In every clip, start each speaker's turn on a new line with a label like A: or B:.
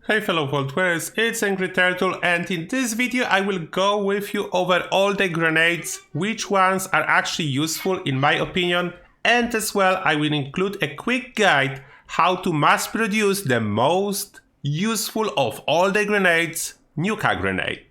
A: Hey fellow Vault Wearers, it's Angry Turtle, and in this video I will go with you over all the grenades, which ones are actually useful in my opinion, and as well I will include a quick guide how to mass produce the most useful of all the grenades, Nuka grenade.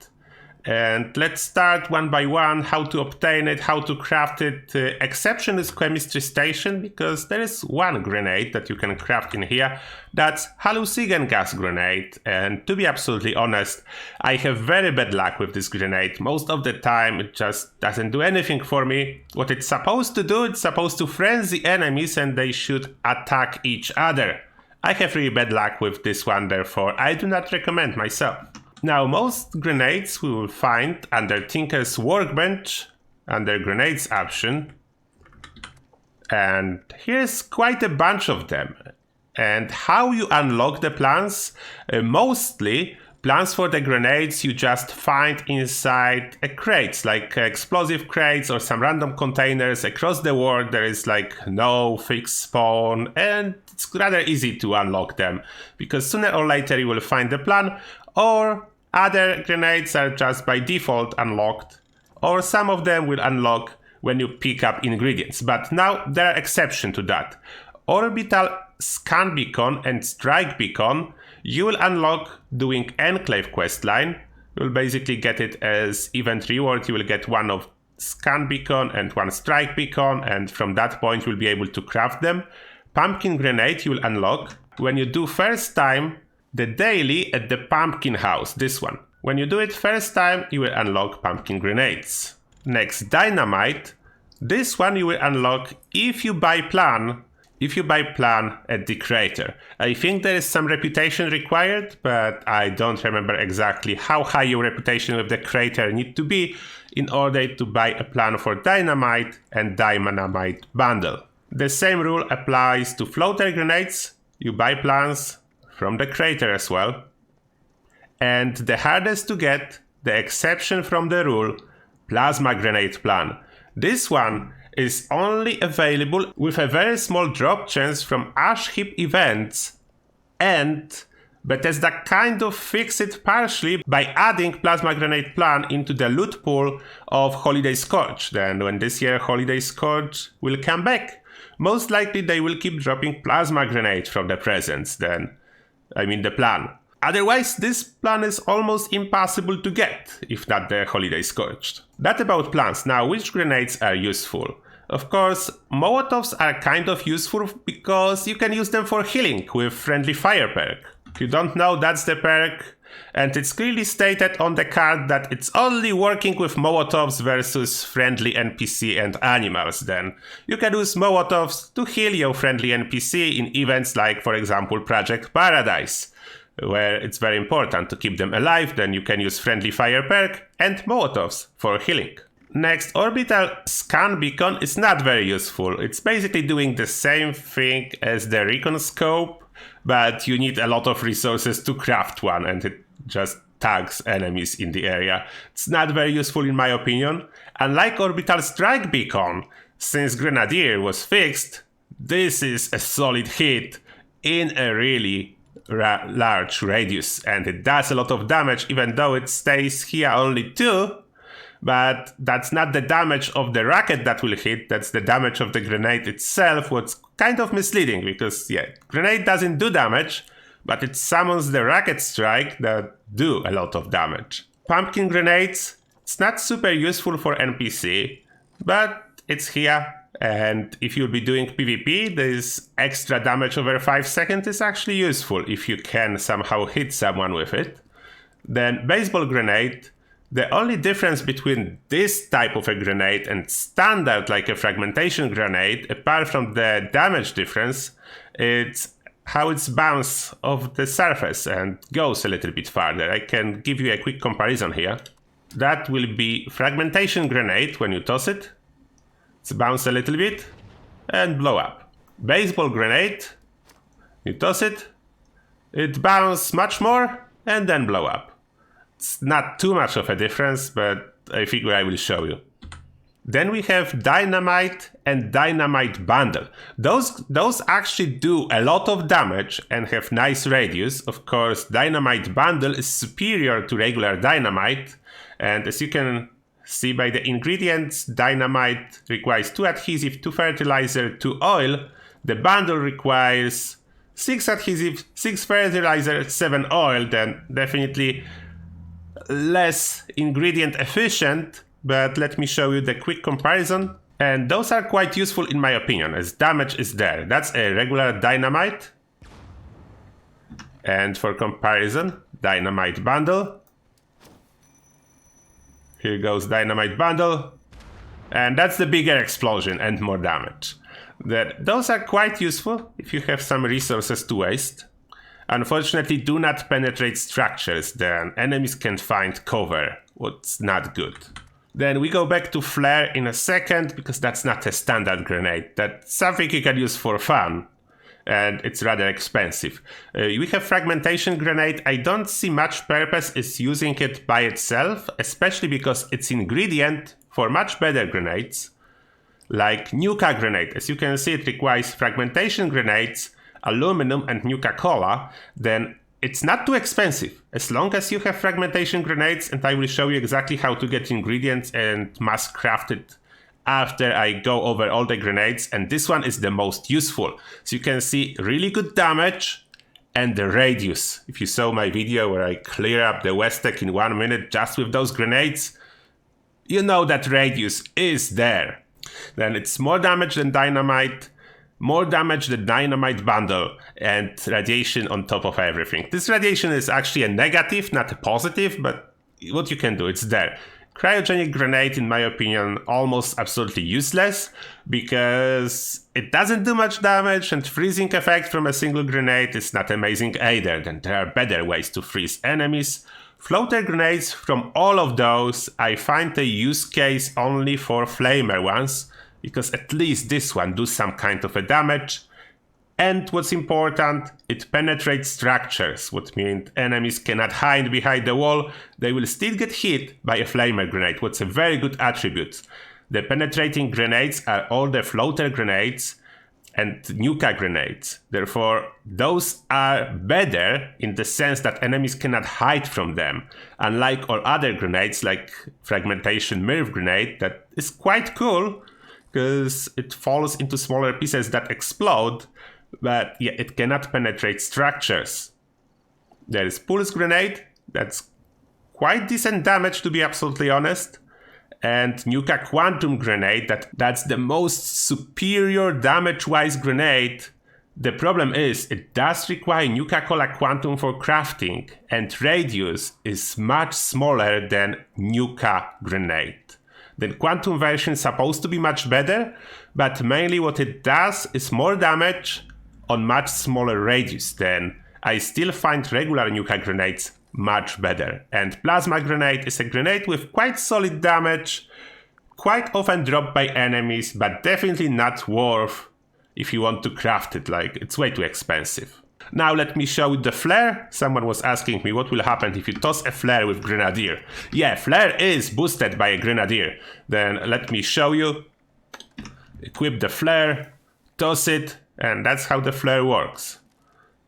A: And let's start one by one, how to obtain it, how to craft it. Exception is chemistry station, because there is one grenade that you can craft in here. That's hallucinogen gas grenade. And to be absolutely honest, I have very bad luck with this grenade. Most of the time it just doesn't do anything for me. What it's supposed to do, it's supposed to frenzy enemies and they should attack each other. I have really bad luck with this one, therefore I do not recommend myself. Now, most grenades we will find under Tinker's Workbench, under Grenades option. And here's quite a bunch of them. And how you unlock the plans? Mostly, plans for the grenades you just find inside crates, like explosive crates or some random containers. Across the world there is like no fixed spawn, and it's rather easy to unlock them, because sooner or later you will find the plan, or other grenades are just by default unlocked, or some of them will unlock when you pick up ingredients. But now there are exceptions to that. Orbital Scan Beacon and Strike Beacon you will unlock doing Enclave questline. You'll basically get it as event reward. You will get one of Scan Beacon and one Strike Beacon, and from that point you'll be able to craft them. Pumpkin Grenade you will unlock when you do first time the daily at the Pumpkin House, this one. When you do it first time, you will unlock pumpkin grenades. Next, Dynamite. This one you will unlock if you buy plan at the crater. I think there is some reputation required, but I don't remember exactly how high your reputation with the crater need to be in order to buy a plan for Dynamite and Dynamite bundle. The same rule applies to floater grenades. You buy plans from the crater as well. And the hardest to get, the exception from the rule, plasma grenade plan. This one is only available with a very small drop chance from ash heap events, and Bethesda kind of fixed it partially by adding plasma grenade plan into the loot pool of Holiday Scourge. Then when this year Holiday Scourge will come back, most likely they will keep dropping plasma grenade from the presents then. The plan. Otherwise, this plan is almost impossible to get, if not the Holiday Scourged. That about plans. Now, which grenades are useful? Of course, Molotovs are kind of useful because you can use them for healing with Friendly Fire perk. If you don't know, that's the perk, and it's clearly stated on the card that it's only working with Molotovs versus friendly NPC and animals. Then you can use Molotovs to heal your friendly NPC in events like, for example, Project Paradise, where it's very important to keep them alive. Then you can use Friendly Fire perk and Molotovs for healing. Next, Orbital Scan Beacon is not very useful. It's basically doing the same thing as the Recon Scope, but you need a lot of resources to craft one, and it just tags enemies in the area. It's not very useful in my opinion. Unlike Orbital Strike Beacon, since Grenadier was fixed, this is a solid hit in a really large radius, and it does a lot of damage, even though it stays here only 2. But that's not the damage of the rocket that will hit, that's the damage of the grenade itself, what's kind of misleading, because grenade doesn't do damage, but it summons the rocket strike that do a lot of damage. Pumpkin grenades, it's not super useful for NPC, but it's here, and if you'll be doing PvP, this extra damage over 5 seconds is actually useful if you can somehow hit someone with it. Then baseball grenade. The only difference between this type of a grenade and standard like a fragmentation grenade, apart from the damage difference, it's how it's bounce off the surface and goes a little bit farther. I can give you a quick comparison here. That will be fragmentation grenade. When you toss it, it's bounce a little bit and blow up. Baseball grenade, you toss it, it bounce much more and then blow up. It's not too much of a difference, but I figure I will show you. Then we have Dynamite and Dynamite Bundle. Those actually do a lot of damage and have nice radius. Of course, Dynamite Bundle is superior to regular Dynamite. And as you can see by the ingredients, Dynamite requires 2 adhesive, 2 fertilizer, 2 oil. The bundle requires 6 adhesive, 6 fertilizer, 7 oil. Then definitely less ingredient efficient. But let me show you the quick comparison. And those are quite useful in my opinion, as damage is there. That's a regular Dynamite. And for comparison, Dynamite Bundle. Here goes Dynamite Bundle. And that's the bigger explosion and more damage. Those are quite useful if you have some resources to waste. Unfortunately, do not penetrate structures, then enemies can find cover, what's not good. Then we go back to Flare in a second, because that's not a standard grenade. That's something you can use for fun, and it's rather expensive. We have Fragmentation Grenade. I don't see much purpose in using it by itself, especially because it's ingredient for much better grenades, like Nuka Grenade. As you can see, it requires Fragmentation Grenades, aluminum, and Nuka Cola. Then it's not too expensive, as long as you have Fragmentation Grenades, and I will show you exactly how to get ingredients and mass craft it after I go over all the grenades, and this one is the most useful. So you can see really good damage and the radius. If you saw my video where I clear up the West-Tech in 1 minute just with those grenades, you know that radius is there. Then it's more damage than Dynamite, more damage than Dynamite Bundle, and radiation on top of everything. This radiation is actually a negative, not a positive, but what you can do, it's there. Cryogenic Grenade, in my opinion, almost absolutely useless, because it doesn't do much damage, and freezing effect from a single grenade is not amazing either. Then there are better ways to freeze enemies. Floater grenades, from all of those, I find a use case only for flamer ones, because at least this one does some kind of a damage. And what's important, it penetrates structures, which means enemies cannot hide behind the wall. They will still get hit by a flamer grenade, what's a very good attribute. The penetrating grenades are all the floater grenades and Nuka grenades. Therefore, those are better in the sense that enemies cannot hide from them. Unlike all other grenades, like Fragmentation Mirror Grenade, that is quite cool, because it falls into smaller pieces that explode, but yeah, it cannot penetrate structures. There is Pulse Grenade, that's quite decent damage, to be absolutely honest. And Nuka Quantum Grenade, that's the most superior damage-wise grenade. The problem is, it does require Nuka Cola Quantum for crafting, and radius is much smaller than Nuka Grenade. The Quantum version is supposed to be much better, but mainly what it does is more damage on much smaller radius. Then I still find regular Nuka grenades much better. And Plasma Grenade is a grenade with quite solid damage, quite often dropped by enemies, but definitely not worth if you want to craft it, like it's way too expensive. Now let me show you the flare. Someone was asking me what will happen if you toss a flare with Grenadier. Yeah, flare is boosted by a Grenadier. Then let me show you. Equip the flare, toss it, and that's how the flare works.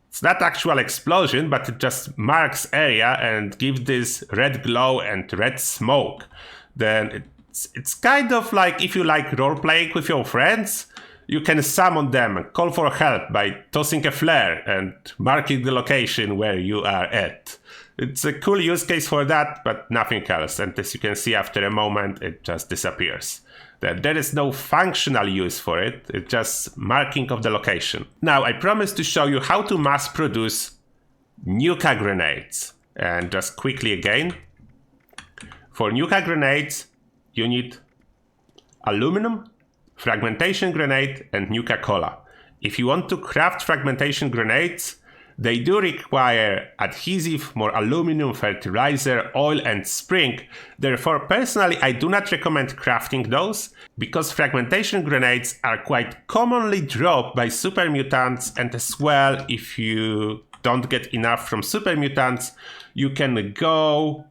A: It's not actual explosion, but it just marks area and gives this red glow and red smoke. Then it's kind of like if you like role-playing with your friends, you can summon them and call for help by tossing a flare and marking the location where you are at. It's a cool use case for that, but nothing else. And as you can see, after a moment, it just disappears. There is no functional use for it, it's just marking of the location. Now, I promised to show you how to mass produce Nuka grenades. And just quickly again, for Nuka grenades, you need aluminum, Fragmentation Grenade, and Nuka Cola. If you want to craft Fragmentation Grenades, they do require adhesive, more aluminum, fertilizer, oil, and spring. Therefore, personally, I do not recommend crafting those, because Fragmentation Grenades are quite commonly dropped by super mutants, and as well, if you don't get enough from super mutants, you can go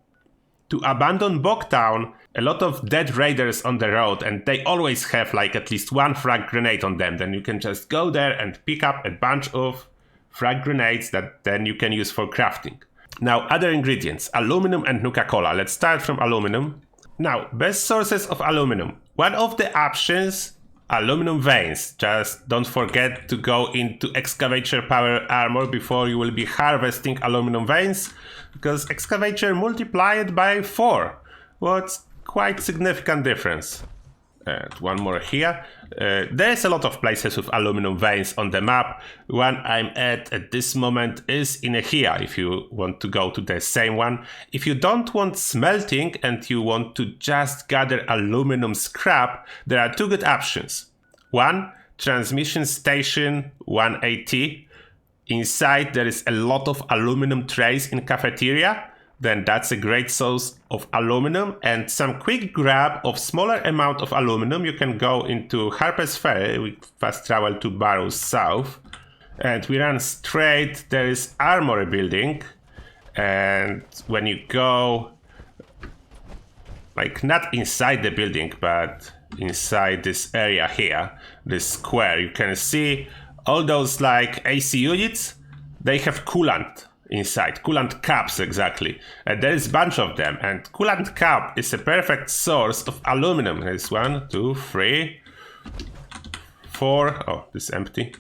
A: to abandon Bogtown, a lot of dead raiders on the road, and they always have like at least one frag grenade on them. Then you can just go there and pick up a bunch of frag grenades that then you can use for crafting. Now, other ingredients, aluminum and Nuka-Cola. Let's start from aluminum. Now, best sources of aluminum. One of the options, aluminum veins. Just don't forget to go into excavator power armor before you will be harvesting aluminum veins, because excavator multiplied by 4. What's quite significant difference. And one more here. There's a lot of places with aluminum veins on the map. One I'm at this moment is in here, if you want to go to the same one. If you don't want smelting and you want to just gather aluminum scrap, there are 2 good options. One, transmission station 180. Inside there is a lot of aluminum trays in cafeteria. Then that's a great source of aluminum, and some quick grab of smaller amount of aluminum. You can go into Harper's Ferry, we fast travel to Barrows South, and we run straight. There is armory building, and when you go, like not inside the building, but inside this area here, this square, you can see all those like AC units, they have coolant inside, coolant caps exactly, and there is a bunch of them, and coolant cap is a perfect source of aluminum. There's 1, 2, 3, 4, oh, this is empty,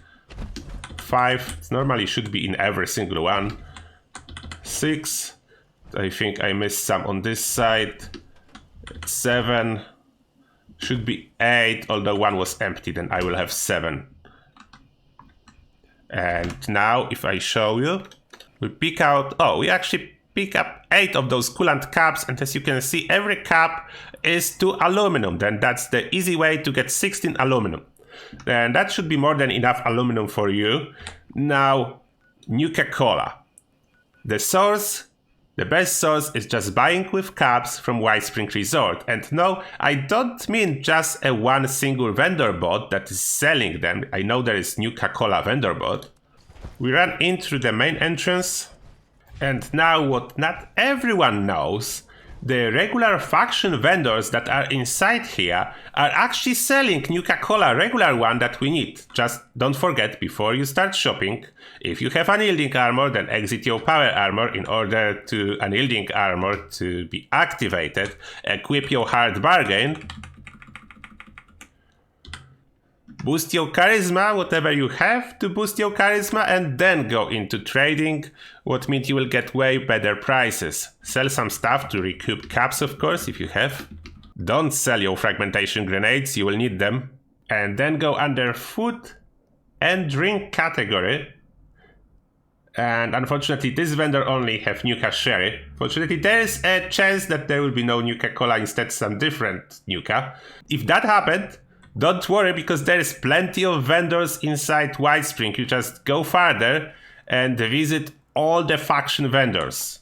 A: 5, it normally should be in every single one, 6, I think I missed some on this side, 7, should be 8, although 1 was empty, then I will have 7. And now if I show you, we pick out, we actually pick up 8 of those coolant caps, and as you can see, every cap is 2 aluminum. Then that's the easy way to get 16 aluminum. And that should be more than enough aluminum for you. Now, Nuka-Cola. The best source is just buying with caps from White Spring Resort. And no, I don't mean just a one single vendor bot that is selling them. I know there is Nuka-Cola vendor bot. We run in through the main entrance, and now what not everyone knows, the regular faction vendors that are inside here are actually selling Nuka-Cola, regular one that we need. Just don't forget, before you start shopping, if you have unyielding armor, then exit your power armor in order to unyielding armor to be activated, equip your hard bargain, boost your charisma, whatever you have to boost your charisma, and then go into trading, what means you will get way better prices. Sell some stuff to recoup caps, of course, if you have. Don't sell your fragmentation grenades, you will need them. And then go under food and drink category. And unfortunately, this vendor only have Nuka Sherry. Fortunately, there is a chance that there will be no Nuka-Cola, instead some different Nuka. If that happened, don't worry, because there is plenty of vendors inside White Spring. You just go farther and visit all the faction vendors.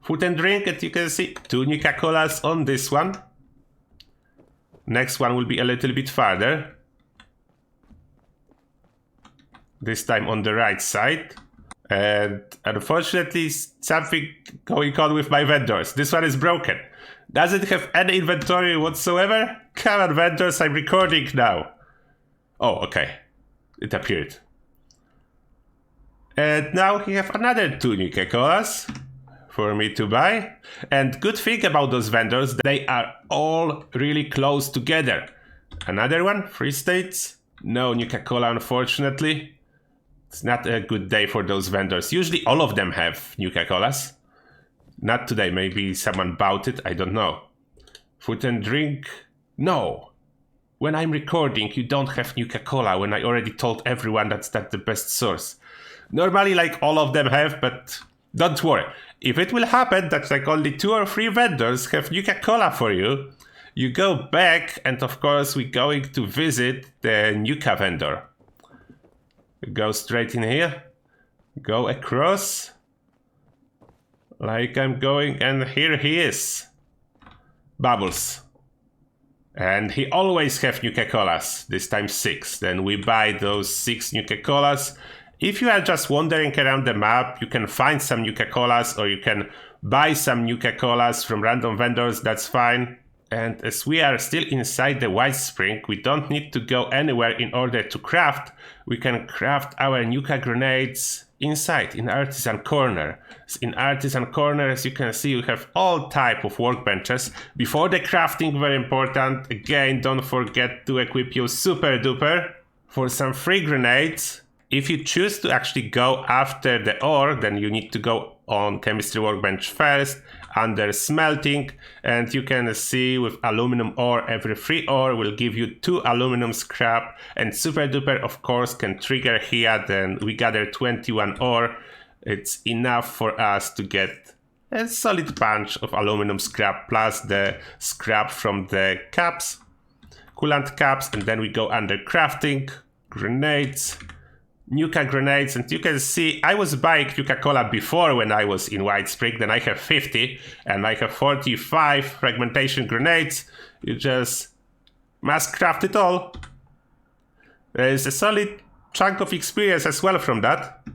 A: Food and drink, as you can see, 2 Nuka-Colas on this one. Next one will be a little bit farther. This time on the right side. And unfortunately, something going on with my vendors. This one is broken. Doesn't have any inventory whatsoever? Come on, vendors, I'm recording now. Oh, okay. It appeared. And now we have another 2 Nuka-Colas for me to buy. And good thing about those vendors, they are all really close together. Another one, Free States. No Nuka-Cola, unfortunately. It's not a good day for those vendors. Usually all of them have Nuka-Colas. Not today, maybe someone bought it, I don't know. Food and drink? No. When I'm recording, you don't have Nuka-Cola, when I already told everyone that's the best source. Normally, like, all of them have, but don't worry. If it will happen that like only 2 or 3 vendors have Nuka-Cola for you, you go back, and of course we're going to visit the Nuka vendor. Go straight in here, go across, like I'm going, and here he is. Bubbles. And he always have Nuka-Colas, this time 6. Then we buy those 6 Nuka-Colas, If you are just wandering around the map, you can find some Nuka-Colas or you can buy some Nuka-Colas from random vendors, that's fine. And as we are still inside the White Spring, we don't need to go anywhere in order to craft. We can craft our Nuka grenades inside, in Artisan Corner. In Artisan Corner, as you can see, you have all type of workbenches. Before the crafting, very important, again, don't forget to equip your Super Duper for some free grenades. If you choose to actually go after the ore, then you need to go on Chemistry Workbench first, under Smelting, and you can see with aluminum ore, every free ore will give you 2 aluminum scrap, and Super Duper of course can trigger here, then we gather 21 ore. It's enough for us to get a solid bunch of aluminum scrap, plus the scrap from the caps, coolant caps, and then we go under Crafting, Grenades, Nuka grenades, and you can see I was buying Nuka-Cola before when I was in White Spring, then I have 50 and I have 45 fragmentation grenades. You just must craft it all. There is a solid chunk of experience as well from that.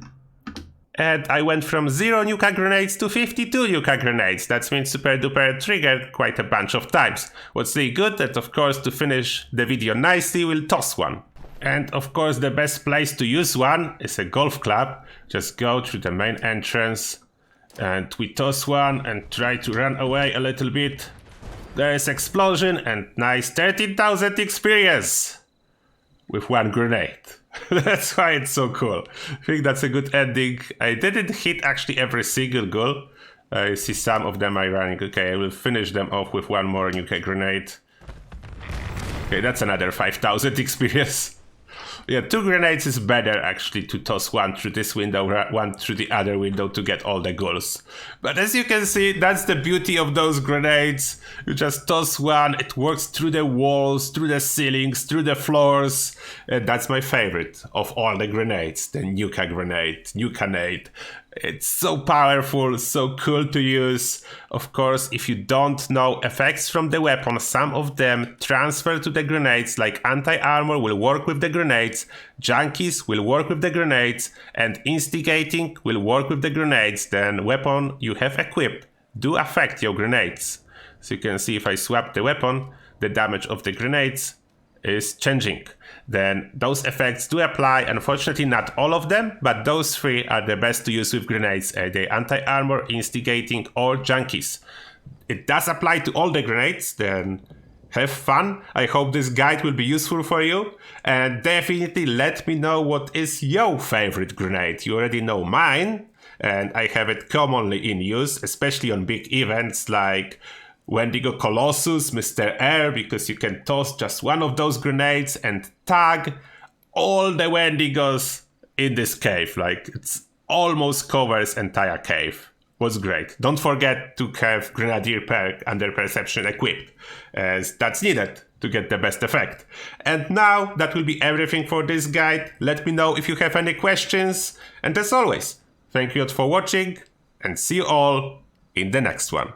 A: And I went from 0 Nuka grenades to 52 Nuka grenades. That means Super Duper triggered quite a bunch of times. What's really good, that of course to finish the video nicely, we'll toss one. And of course the best place to use one is a golf club. Just go through the main entrance and we toss one and try to run away a little bit. There is explosion and nice 13,000 experience with one grenade. That's why it's so cool. I think that's a good ending. I didn't hit actually every single goal. I see some of them are running. Okay, I will finish them off with one more Nuka grenade. Okay, that's another 5,000 experience. Yeah, 2 grenades is better actually to toss one through this window, one through the other window to get all the goals. But as you can see, that's the beauty of those grenades. You just toss one, it works through the walls, through the ceilings, through the floors. And that's my favorite of all the grenades, the Nuka grenade, Nuka-nade. It's so powerful, so cool to use. Of course, if you don't know effects from the weapon, some of them transfer to the grenades, like anti-armor will work with the grenades, junkies will work with the grenades, and instigating will work with the grenades. Then weapon you have equipped do affect your grenades. So you can see if I swap the weapon, the damage of the grenades is changing. Then those effects do apply. Unfortunately, not all of them, but those 3 are the best to use with grenades, the anti-armor, instigating, or junkies. It does apply to all the grenades, then have fun. I hope this guide will be useful for you, and definitely let me know what is your favorite grenade. You already know mine, and I have it commonly in use, especially on big events like Wendigo Colossus, Mr. Air, because you can toss just one of those grenades and tag all the Wendigos in this cave. Like, it's almost covers entire cave. Was great. Don't forget to have Grenadier perk under Perception equipped, as that's needed to get the best effect. And now that will be everything for this guide. Let me know if you have any questions, and as always, thank you all for watching, and see you all in the next one.